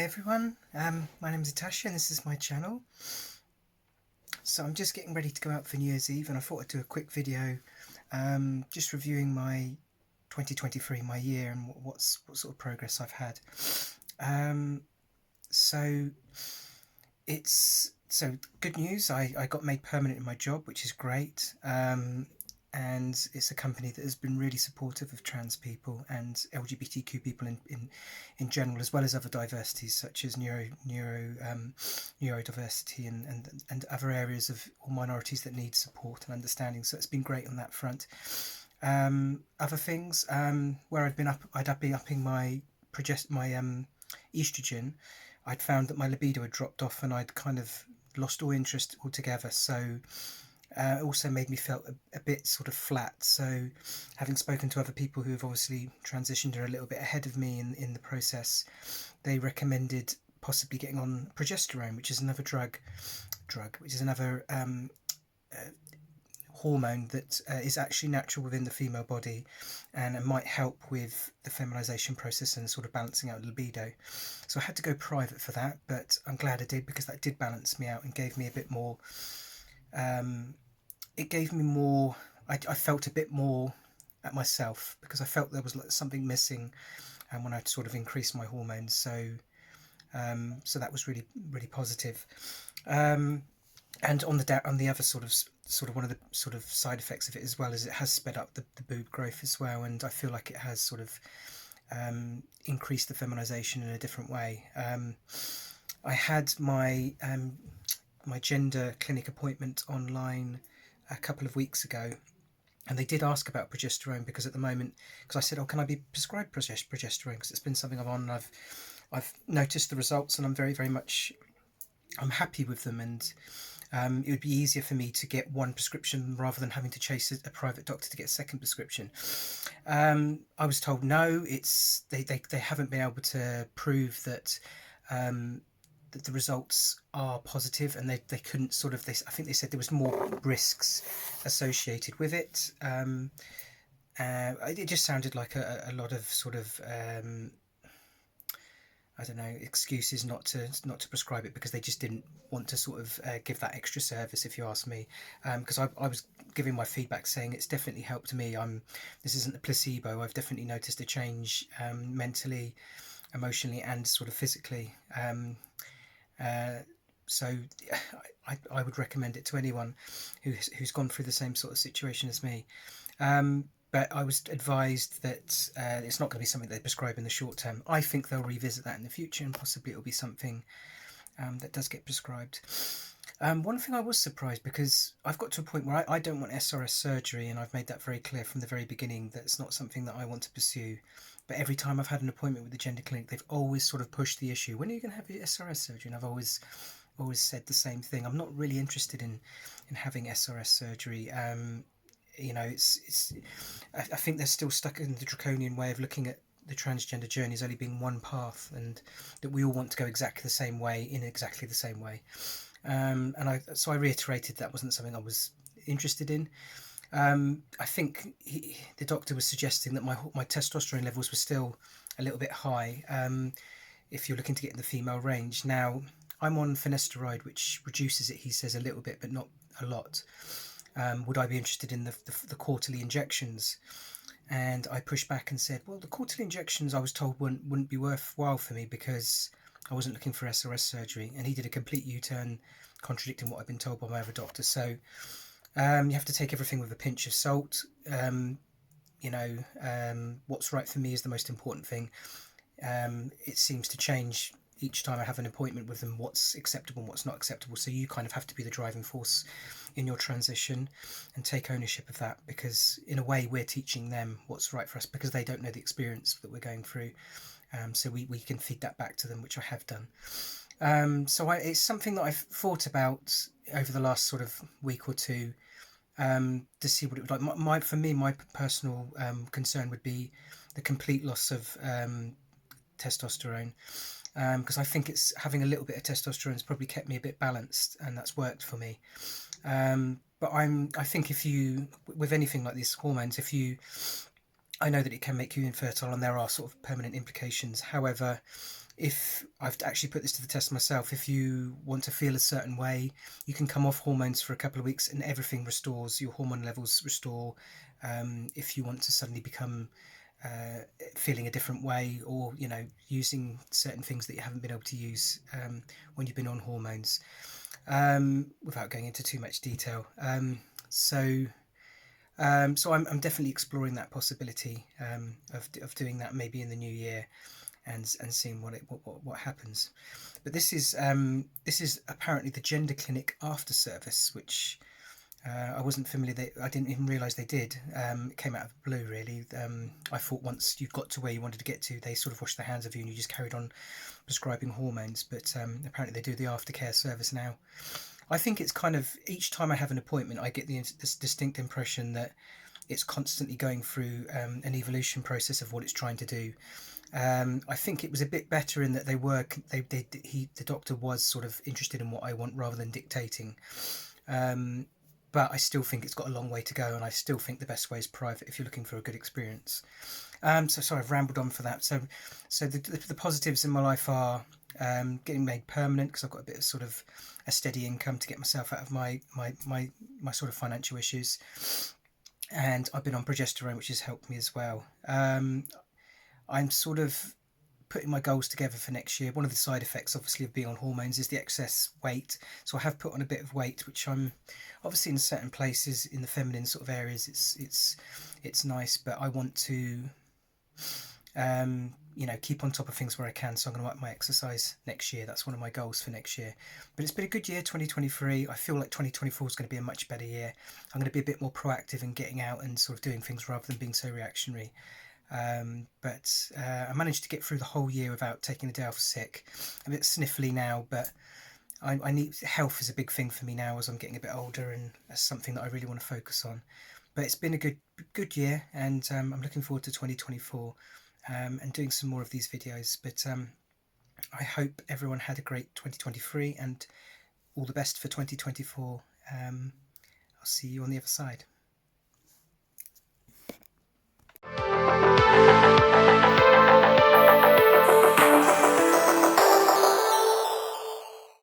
everyone, my name is Natasha and this is my channel. So I'm just getting ready to go out for New Year's Eve and I thought I'd do a quick video just reviewing my 2023, my year, and what sort of progress I've had. So good news, I got made permanent in my job, which is great. And it's a company that has been really supportive of trans people and LGBTQ people in general, as well as other diversities such as neurodiversity and other areas of or minorities that need support and understanding. So it's been great on that front. Other things where I'd be upping my estrogen. I'd found that my libido had dropped off and I'd kind of lost all interest altogether. So it also made me feel a bit sort of flat. So having spoken to other people who have obviously transitioned or a little bit ahead of me in the process, they recommended possibly getting on progesterone, which is another which is another hormone that is actually natural within the female body, and it might help with the feminization process and sort of balancing out libido. So I had to go private for that, but I'm glad I did, because that did balance me out and gave me a bit more it gave me more, I felt a bit more at myself, because I felt there was something missing, and when I sort of increased my hormones. So that was really positive. And on the other sort of one of the sort of side effects of it as well is it has sped up the boob growth as well, and I feel like it has sort of increased the feminization in a different way. I had my my gender clinic appointment online a couple of weeks ago, and they did ask about progesterone, because at the moment, because I said, oh, can I be prescribed progesterone, because it's been something I've on, and I've noticed the results, and I'm very much, I'm happy with them, and it would be easier for me to get one prescription rather than having to chase a private doctor to get a second prescription. I was told no, it's they haven't been able to prove that that the results are positive, and they couldn't sort of, I think they said there was more risks associated with it. It just sounded like a lot of sort of I don't know, excuses not to prescribe it, because they just didn't want to sort of give that extra service, if you ask me. Because I was giving my feedback saying it's definitely helped me. This isn't a placebo. I've definitely noticed a change mentally, emotionally, and sort of physically. So I would recommend it to anyone who's gone through the same sort of situation as me. But I was advised that it's not going to be something they prescribe in the short term. I think they'll revisit that in the future, and possibly it'll be something that does get prescribed. One thing I was surprised, because I've got to a point where I don't want SRS surgery, and I've made that very clear from the very beginning that it's not something that I want to pursue. But every time I've had an appointment with the gender clinic, they've always sort of pushed the issue. When are you going to have your SRS surgery? And I've always said the same thing. I'm not really interested in having SRS surgery. You know, I think they're still stuck in the draconian way of looking at the transgender journey as only being one path, and that we all want to go exactly the same way in exactly the same way. So I reiterated that wasn't something I was interested in. I think the doctor was suggesting that my testosterone levels were still a little bit high, if you're looking to get in the female range. Now, I'm on finasteride, which reduces it, he says, a little bit, but not a lot. Would I be interested in the quarterly injections? And I pushed back and said, well, the quarterly injections, I was told, wouldn't be worthwhile for me, because I wasn't looking for SRS surgery. And he did a complete U-turn, contradicting what I've been told by my other doctor. So you have to take everything with a pinch of salt. You know, what's right for me is the most important thing. It seems to change each time I have an appointment with them, what's acceptable and what's not acceptable. So you kind of have to be the driving force in your transition and take ownership of that, because in a way we're teaching them what's right for us, because they don't know the experience that we're going through. So we can feed that back to them, which I have done. So it's something that I've thought about over the last sort of week or two, to see what it would like. For me, my personal concern would be the complete loss of testosterone, because I think it's having a little bit of testosterone has probably kept me a bit balanced, and that's worked for me. But I think if you, with anything like these hormones, I know that it can make you infertile, and there are sort of permanent implications. However, if I've actually put this to the test myself, if you want to feel a certain way, you can come off hormones for a couple of weeks and everything restores, your hormone levels restore. If you want to suddenly become feeling a different way, or using certain things that you haven't been able to use when you've been on hormones, without going into too much detail. So I'm definitely exploring that possibility of doing that maybe in the new year, and seeing what happens. But this is apparently the gender clinic after service, which I wasn't familiar. I didn't even realise they did. It came out of the blue, really. I thought once you got to where you wanted to get to, they sort of washed their hands of you and you just carried on prescribing hormones. But apparently they do the aftercare service now. I think it's kind of, each time I have an appointment, I get this distinct impression that it's constantly going through an evolution process of what it's trying to do. I think it was a bit better in that the doctor was sort of interested in what I want rather than dictating. But I still think it's got a long way to go, and I still think the best way is private if you're looking for a good experience. So sorry, I've rambled on for that. So the positives in my life are getting made permanent, because I've got a bit of sort of a steady income to get myself out of my sort of financial issues, and I've been on progesterone, which has helped me as well. I'm sort of putting my goals together for next year. One of the side effects, obviously, of being on hormones is the excess weight. So I have put on a bit of weight, which I'm obviously in certain places in the feminine sort of areas. It's nice, but I want to keep on top of things where I can. So I'm going to up my exercise next year. That's one of my goals for next year. But it's been a good year, 2023. I feel like 2024 is going to be a much better year. I'm going to be a bit more proactive in getting out and sort of doing things rather than being so reactionary. But I managed to get through the whole year without taking a day off sick. I'm a bit sniffly now, but I need, health is a big thing for me now as I'm getting a bit older, and that's something that I really want to focus on. But it's been a good year, and I'm looking forward to 2024 and doing some more of these videos. But I hope everyone had a great 2023, and all the best for 2024. I'll see you on the other side.